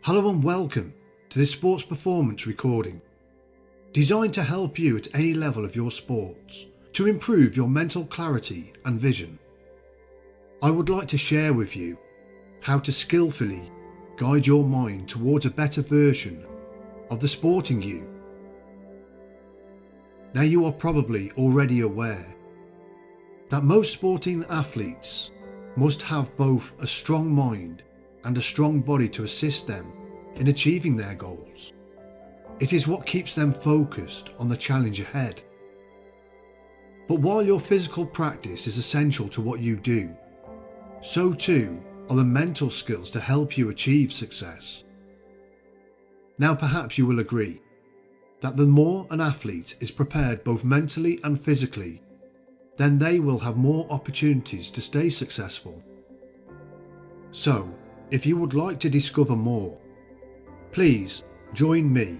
Hello and welcome to this sports performance recording, designed to help you at any level of your sports to improve your mental clarity and vision. I would like to share with you how to skillfully guide your mind towards a better version of the sporting you. Now, you are probably already aware that most sporting athletes must have both a strong mind and a strong body to assist them in achieving their goals. It is what keeps them focused on the challenge ahead. But while your physical practice is essential to what you do, so too are the mental skills to help you achieve success. Now, perhaps you will agree that the more an athlete is prepared both mentally and physically, then they will have more opportunities to stay successful. So, if you would like to discover more, please join me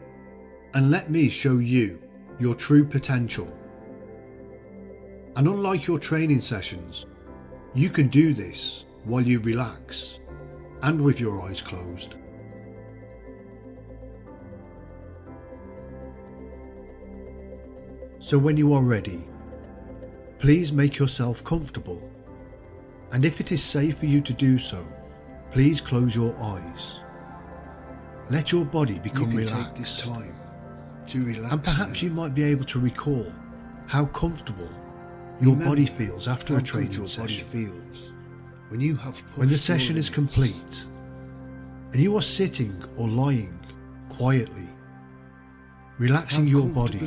and let me show you your true potential. And unlike your training sessions, you can do this while you relax and with your eyes closed. So when you are ready, please make yourself comfortable, and if it is safe for you to do so, please close your eyes. Let your body become relaxed. Take this time to relax, and perhaps you might be able to recall how comfortable your body feels after a training session. When the session is complete and you are sitting or lying quietly, relaxing your body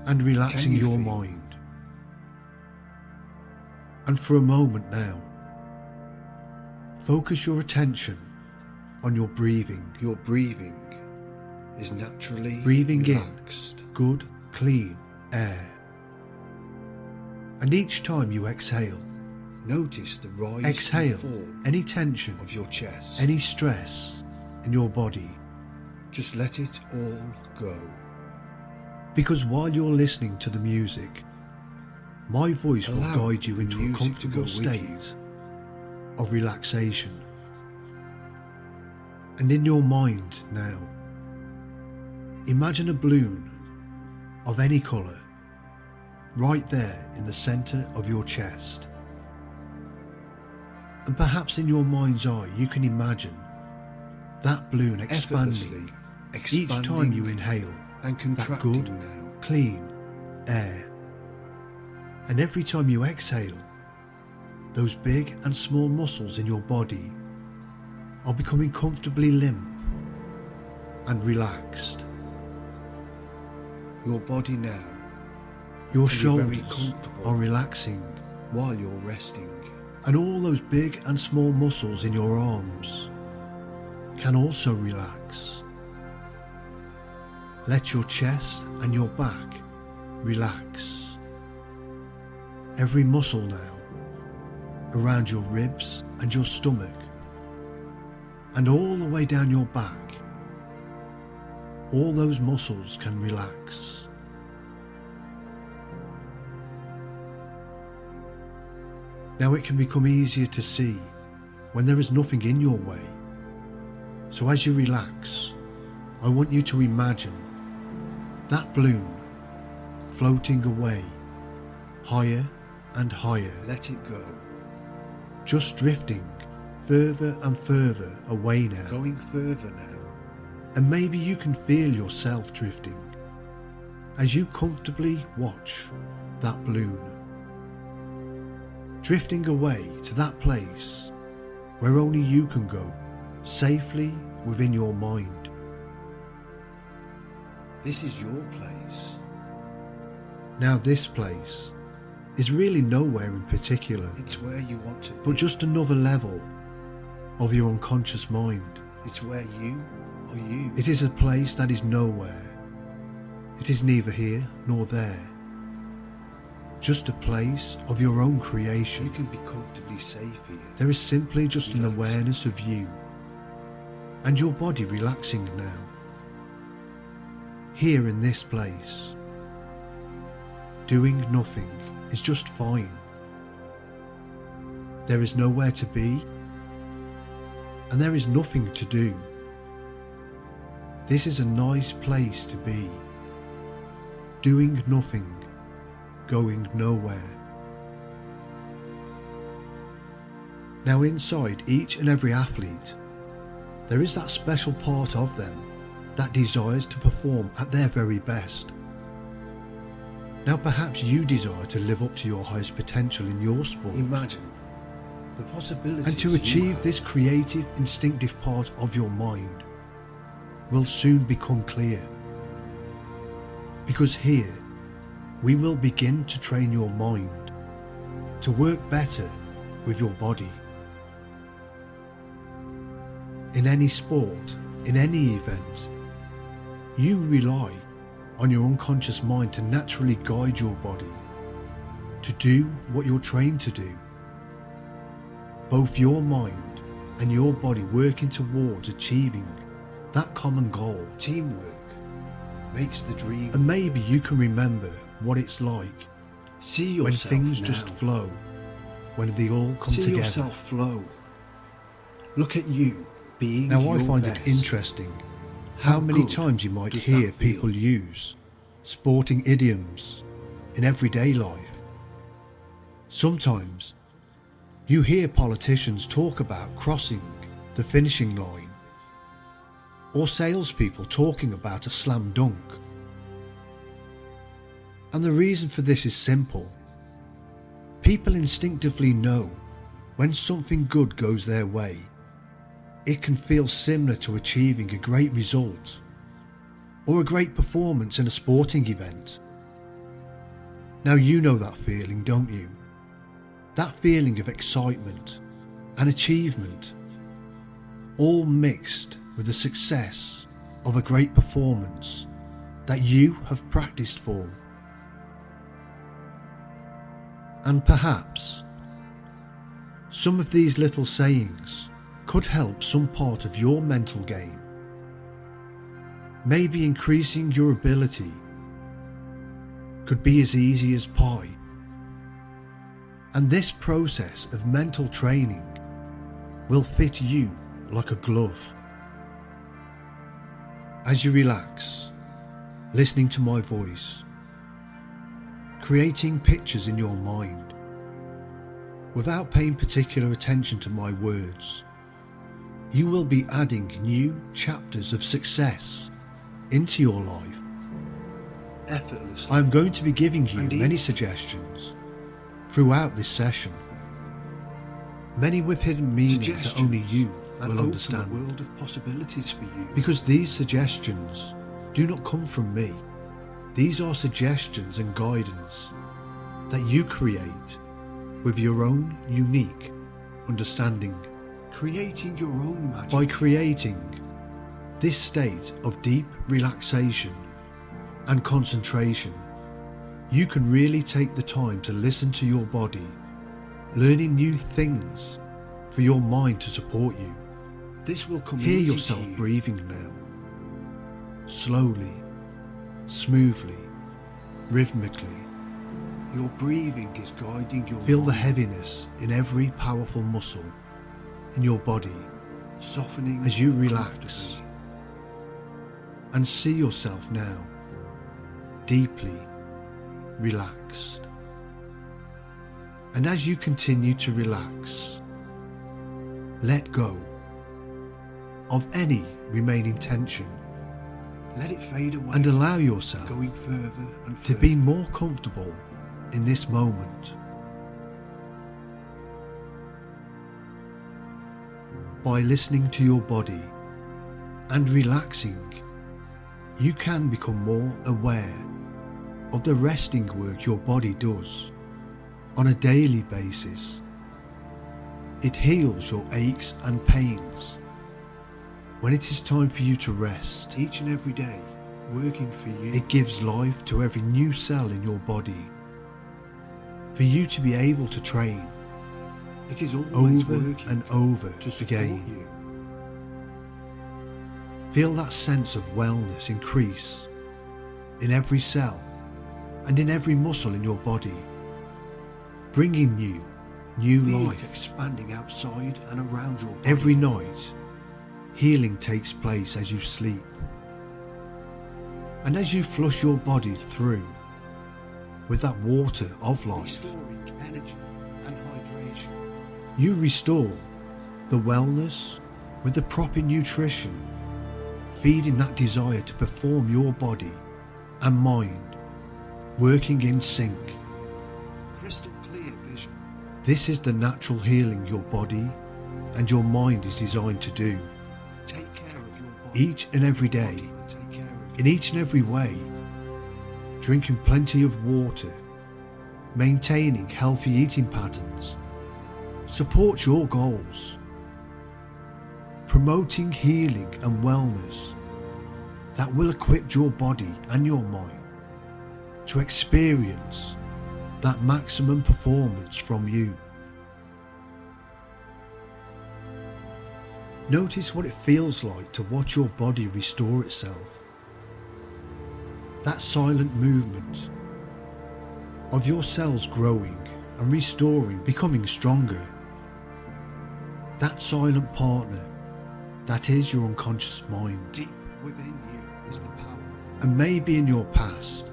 and relaxing your mind. And for a moment now, focus your attention on your breathing. Your breathing is naturally breathing relaxed. In good, clean air. And each time you exhale, notice the rise and fall any tension of your chest, any stress in your body. Just let it all go. Because while you're listening to the music, my voice will guide you into a comfortable state of relaxation. And in your mind now, imagine a balloon of any colour right there in the centre of your chest. And perhaps in your mind's eye you can imagine that balloon expanding each time you inhale and contracting that good, clean air. And every time you exhale, those big and small muscles in your body are becoming comfortably limp and relaxed. Your body now, your shoulders are relaxing while you're resting, and all those big and small muscles in your arms can also relax. Let your chest and your back relax. Every muscle now around your ribs and your stomach, and all the way down your back, all those muscles can relax. Now it can become easier to see when there is nothing in your way. So as you relax, I want you to imagine that balloon floating away, higher and higher. Let it go. Just drifting further and further away now. Going further now. And maybe you can feel yourself drifting as you comfortably watch that balloon. Drifting away to that place where only you can go, safely within your mind. This is your place. Now this place is really nowhere in particular. It's where you want to be. But just another level of your unconscious mind. It's where you are you. It is a place that is nowhere. It is neither here nor there. Just a place of your own creation. You can be comfortably safe here. There is simply just an awareness of you and your body relaxing now. Here in this place, doing nothing is just fine. There is nowhere to be, and there is nothing to do. This is a nice place to be. Doing nothing, going nowhere. Now inside each and every athlete, there is that special part of them that desires to perform at their very best. Now perhaps you desire to live up to your highest potential in your sport. Imagine the possibilities. And to achieve this creative, instinctive part of your mind will soon become clear. Because here, we will begin to train your mind to work better with your body. In any sport, in any event, you rely on your unconscious mind to naturally guide your body to do what you're trained to do. Both your mind and your body working towards achieving that common goal. Teamwork makes the dream. And maybe you can remember what it's like See when yourself things now. just flow, when they all come See together. yourself flow. Look at you being Now your I find best. it interesting how many good times you might does hear that feel? people use sporting idioms in everyday life. Sometimes you hear politicians talk about crossing the finishing line, or salespeople talking about a slam dunk. And the reason for this is simple. People instinctively know when something good goes their way, it can feel similar to achieving a great result or a great performance in a sporting event. Now you know that feeling, don't you? That feeling of excitement and achievement, all mixed with the success of a great performance that you have practiced for. And perhaps some of these little sayings could help some part of your mental game. Maybe increasing your ability could be as easy as pie. And this process of mental training will fit you like a glove. As you relax, listening to my voice, creating pictures in your mind, without paying particular attention to my words, you will be adding new chapters of success into your life. Effortlessly. I am going to be giving you Indeed. many suggestions throughout this session, many with hidden meanings that only you that will open understand. a world of possibilities for you. Because these suggestions do not come from me. These are suggestions and guidance that you create with your own unique understanding. Creating your own magic. By creating this state of deep relaxation and concentration, you can really take the time to listen to your body, learning new things for your mind to support you. This will come Hear easy yourself to you. breathing now, slowly, smoothly, rhythmically. Your breathing is guiding your Feel the mind, heaviness in every powerful muscle in your body softening as you relax, comfortably. and see yourself now deeply relaxed. And as you continue to relax, let go of any remaining tension Let it fade away and allow yourself going further and to further. be more comfortable in this moment. By listening to your body and relaxing, you can become more aware of the resting work your body does on a daily basis. It heals your aches and pains when it is time for you to rest. each and every day working for you. It gives life to every new cell in your body for you to be able to train It is always over working and over to support again. you. Feel that sense of wellness increase in every cell and in every muscle in your body, bringing you new Feel life. it expanding outside and around your body. Every night, healing takes place as you sleep, And as you flush your body through with that water of life, restoring energy and hydration. you restore the wellness with the proper nutrition, feeding that desire to perform your body and mind, working in sync. Crystal clear vision. This is the natural healing your body and your mind is designed to do. Take care of your body. Each and every day, Body will take care of in each and every way, drinking plenty of water, maintaining healthy eating patterns, support your goals, promoting healing and wellness that will equip your body and your mind to experience that maximum performance from you. Notice what it feels like to watch your body restore itself. That silent movement of your cells growing and restoring, becoming stronger. That silent partner that is your unconscious mind. deep within you is the power. And maybe in your past,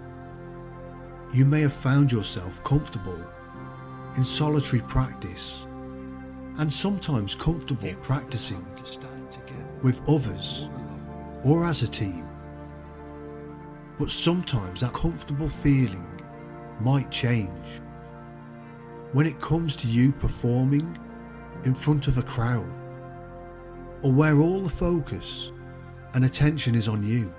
you may have found yourself comfortable in solitary practice and sometimes comfortable practicing To stand together with others or alone. or as a team. But sometimes that comfortable feeling might change when it comes to you performing in front of a crowd, or where all the focus and attention is on you.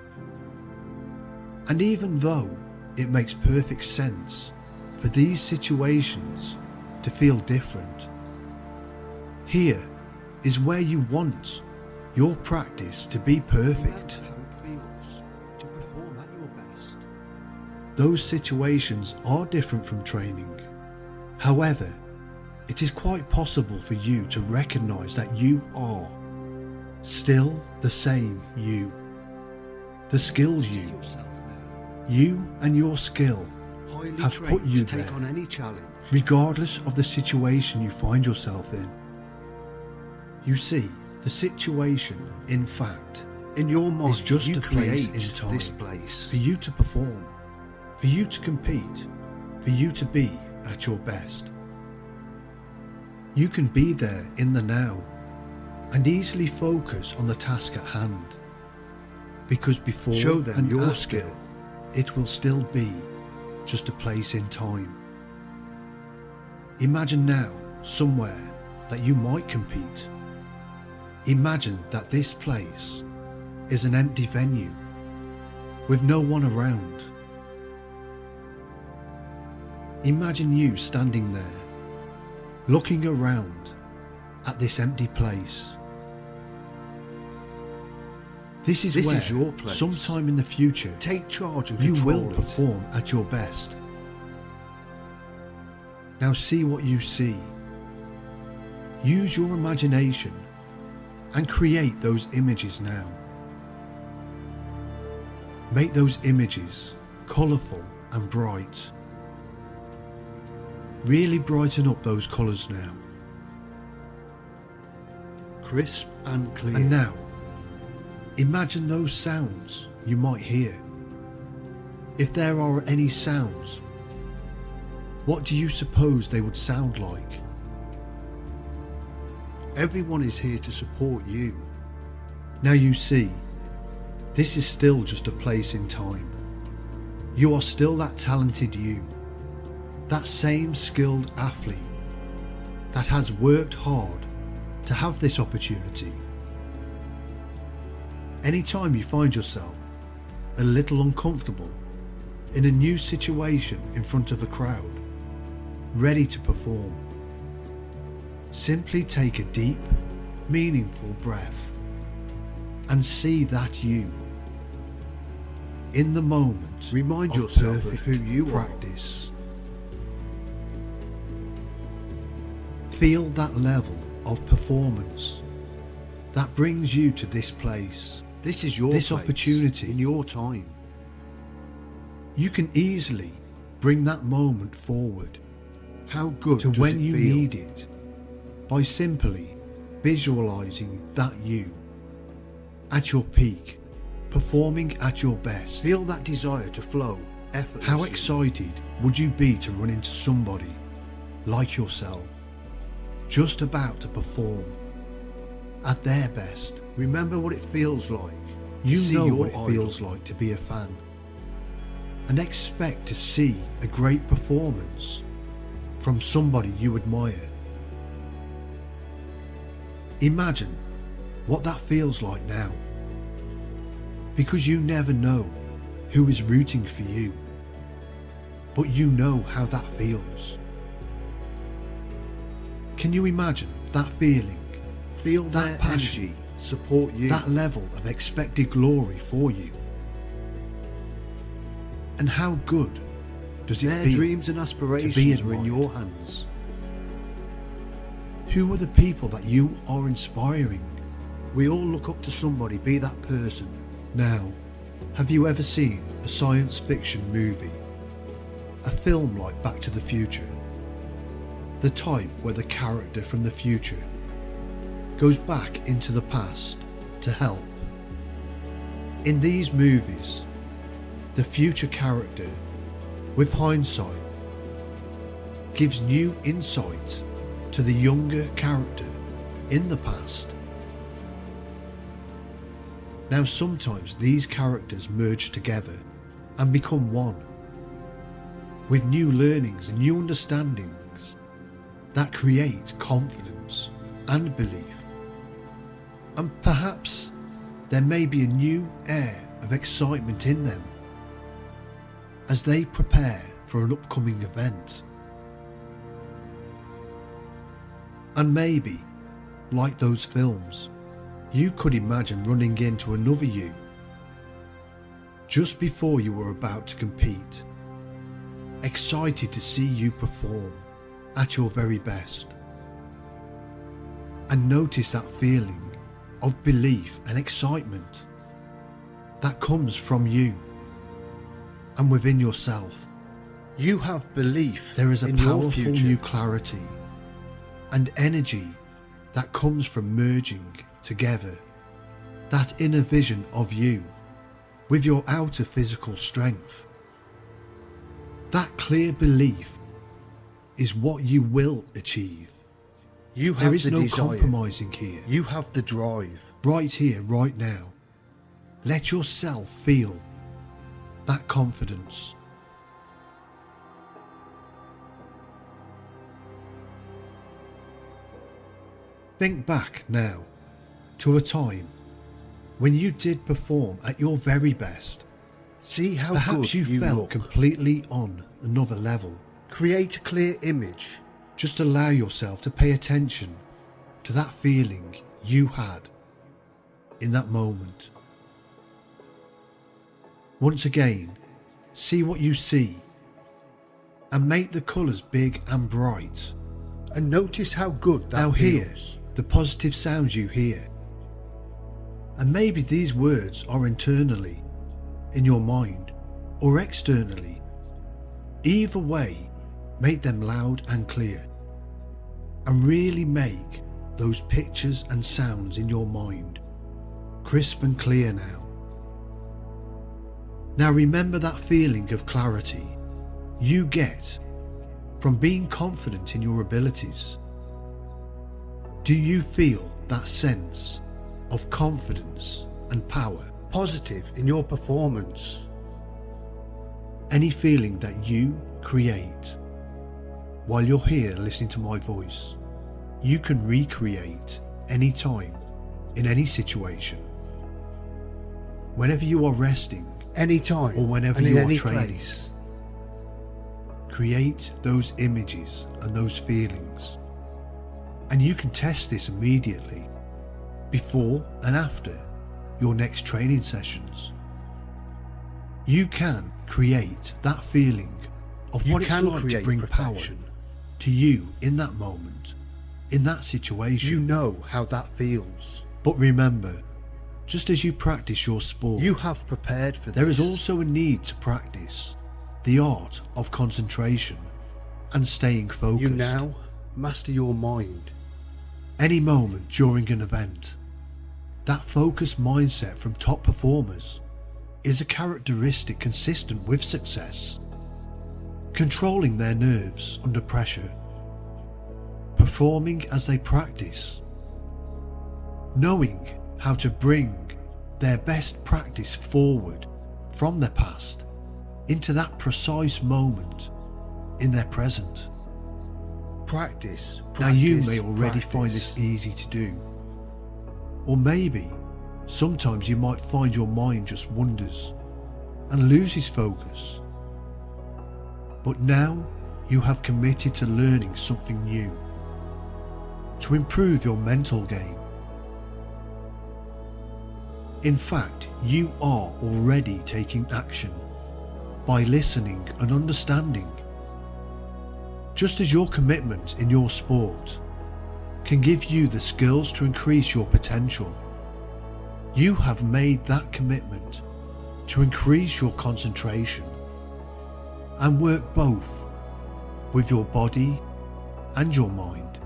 And even though it makes perfect sense for these situations to feel different, here is where you want your practice to be perfect. Remember how it feels to perform at your best. Those situations are different from training. However, it is quite possible for you to recognize that you are still the same you. The skills See you yourself now, and your skill highly have trained put you to take there. on any challenge. Regardless of the situation you find yourself in. You see, the situation, in fact, In your mind, is just you a place create in time this place. for you to perform, for you to compete, for you to be at your best. You can be there in the now and easily focus on the task at hand, because before Show them and your after, skill. it will still be just a place in time. Imagine now somewhere that you might compete. Imagine that this place is an empty venue with no one around. Imagine you standing there, looking around at this empty place. This is where, your place. sometime in the future, Take charge and you control will it. perform at your best. Now see what you see. Use your imagination and create those images now. Make those images colourful and bright. Really brighten up those colours now. Crisp and clear. And now, imagine those sounds you might hear. If there are any sounds, what do you suppose they would sound like? Everyone is here to support you. Now you see, this is still just a place in time. You are still that talented you, that same skilled athlete that has worked hard to have this opportunity. Anytime you find yourself a little uncomfortable in a new situation in front of a crowd, ready to perform, simply take a deep, meaningful breath and see that you, in the moment, Remind of yourself of perfect who you are. practice. Feel that level of performance that brings you to this place, This is your this place, opportunity. in your time. You can easily bring that moment forward How good to does when it you feel? need it by simply visualizing that you at your peak, performing at your best. Feel that desire to flow effortlessly. How excited would you be to run into somebody like yourself, just about to perform at their best? Remember what it feels like. You See know your what it idol. feels like to be a fan, and expect to see a great performance from somebody you admire. Imagine what that feels like now, because you never know who is rooting for you, but you know how that feels. Can you imagine that feeling? Feel that their passion, energy support you. that level of expected glory for you? And how good does it Their feel dreams and to be aspirations are in admired? your hands. Who are the people that you are inspiring? We all look up to somebody, be that person. Now, have you ever seen a science fiction movie? A film like Back to the Future? The type where the character from the future goes back into the past to help. In these movies, the future character, with hindsight, gives new insight to the younger character in the past. Now sometimes these characters merge together and become one, with new learnings and new understandings that create confidence and belief. And perhaps there may be a new air of excitement in them as they prepare for an upcoming event. And maybe, like those films, you could imagine running into another you just before you were about to compete, excited to see you perform at your very best. And notice that feeling of belief and excitement that comes from you and within yourself. You have belief There is a in your powerful future. new clarity and energy that comes from merging together that inner vision of you with your outer physical strength. That clear belief is what you will achieve. You have There is the no desire. compromising here. You have the drive. Right here, right now. Let yourself feel that confidence. Think back now to a time when you did perform at your very best. See how Perhaps good you felt look. completely on another level. Create a clear image. Just allow yourself to pay attention to that feeling you had in that moment. Once again, see what you see and make the colours big and bright. And notice how good that Now hear feels. the positive sounds you hear. And maybe these words are internally in your mind or externally. Either way, make them loud and clear. And really make those pictures and sounds in your mind crisp and clear now. Now remember that feeling of clarity you get from being confident in your abilities. Do you feel that sense of confidence and power? Positive in your performance. Any feeling that you create while you're here listening to my voice, you can recreate any time, in any situation. Whenever you are resting Anytime. or whenever and in you are any training, place. create those images and those feelings. And you can test this immediately, before and after your next training sessions. You can create that feeling of You what it's can like to create bring power perfection. to you in that moment, in that situation. You know how that feels. But remember, just as you practice your sport, You have prepared for this. there is also a need to practice the art of concentration and staying focused. You now master your mind. Any moment during an event, That focused mindset from top performers is a characteristic consistent with success. Controlling their nerves under pressure, performing as they practice, knowing how to bring their best practice forward from their past into that precise moment in their present. Practice. Now you may already find this easy to do, or maybe sometimes you might find your mind just wanders and loses focus. But now you have committed to learning something new, to improve your mental game. In fact, you are already taking action by listening and understanding. Just as your commitment in your sport can give you the skills to increase your potential, you have made that commitment to increase your concentration and work both with your body and your mind.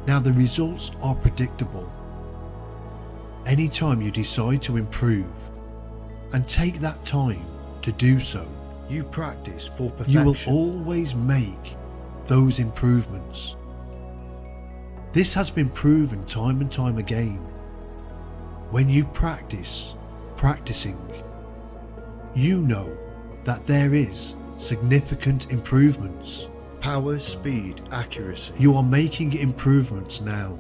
Now the results are predictable. Anytime you decide to improve and take that time to do so, you practice for perfection. You will always make those improvements. This has been proven time and time again. When you practicing, you know that there is significant improvements. Power, speed, accuracy. You are making improvements now,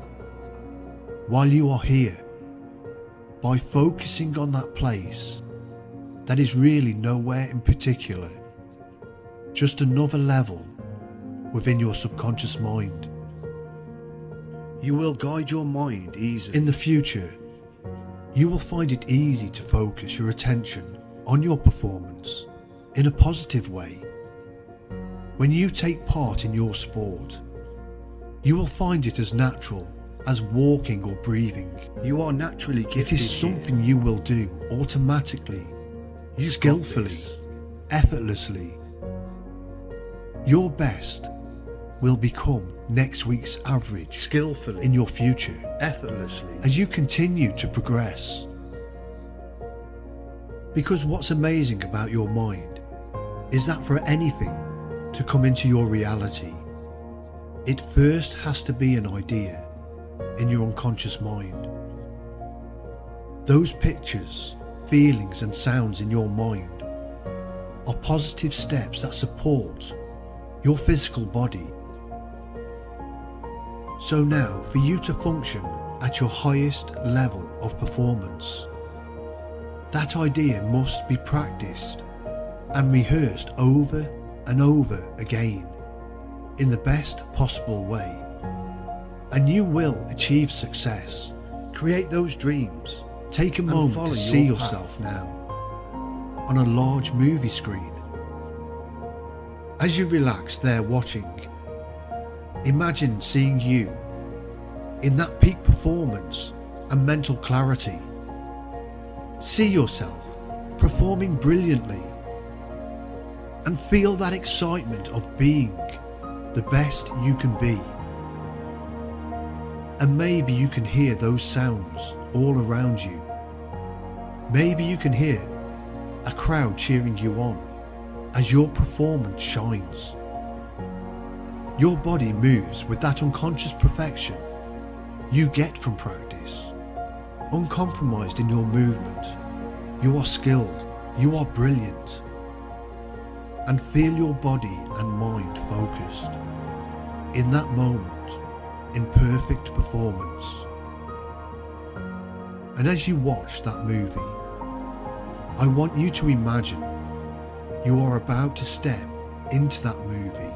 while you are here, by focusing on that place that is really nowhere in particular, just another level within your subconscious mind. You will guide your mind easily. In the future, you will find it easy to focus your attention on your performance in a positive way. When you take part in your sport, you will find it as natural as walking or breathing. You are naturally gifted. It is something you will do automatically, skillfully, effortlessly. Your best will become next week's average, skillfully, in your future, effortlessly, as you continue to progress. Because what's amazing about your mind is that for anything to come into your reality, it first has to be an idea in your unconscious mind. Those pictures, feelings and sounds in your mind are positive steps that support your physical body. So now, for you to function at your highest level of performance, that idea must be practiced and rehearsed over and over again in the best possible way, and you will achieve success. Create those dreams. Take a moment to see yourself now on a large movie screen. As you relax there watching, imagine seeing you in that peak performance and mental clarity. See yourself performing brilliantly and feel that excitement of being the best you can be. And maybe you can hear those sounds all around you. Maybe you can hear a crowd cheering you on as your performance shines. Your body moves with that unconscious perfection you get from practice. Uncompromised in your movement, you are skilled, you are brilliant. And feel your body and mind focused in that moment, in perfect performance. And as you watch that movie, I want you to imagine you are about to step into that movie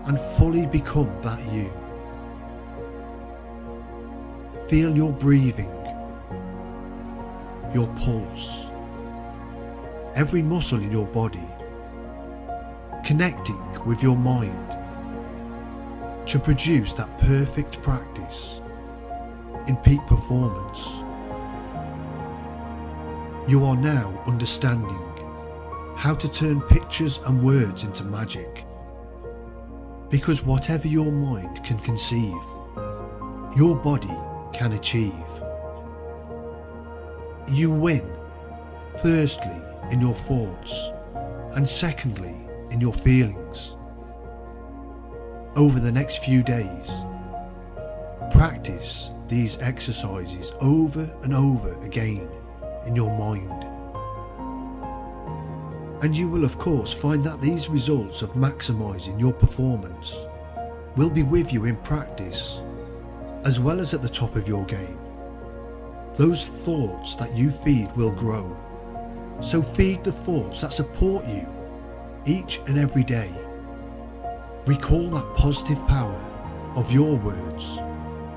and fully become that you. Feel your breathing, your pulse, every muscle in your body, connecting with your mind to produce that perfect practice in peak performance. You are now understanding how to turn pictures and words into magic, because whatever your mind can conceive, your body can achieve. You win, firstly, in your thoughts, and secondly, in your feelings. Over the next few days, practice these exercises over and over again in your mind. And you will of course find that these results of maximising your performance will be with you in practice, as well as at the top of your game. Those thoughts that you feed will grow. So feed the thoughts that support you each and every day. Recall that positive power of your words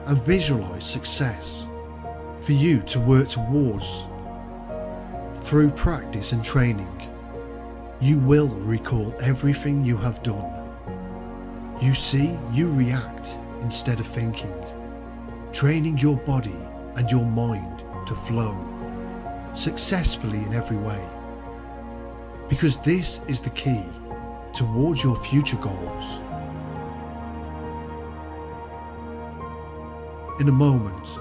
and visualise success for you to work towards. Through practice and training, you will recall everything you have done. You see, you react instead of thinking, training your body and your mind to flow successfully in every way. Because this is the key towards your future goals. In a moment,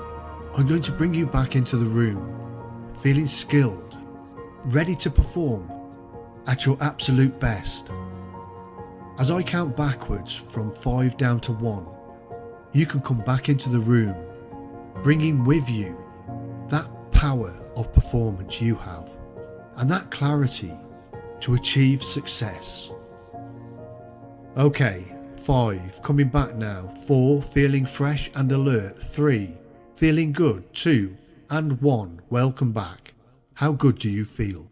I'm going to bring you back into the room, feeling skilled, ready to perform at your absolute best. As I count backwards from 5 down to 1, you can come back into the room, bringing with you that power of performance you have and that clarity to achieve success. Okay, 5, coming back now. 4, feeling fresh and alert. 3, feeling good. 2 and 1, welcome back. How good do you feel?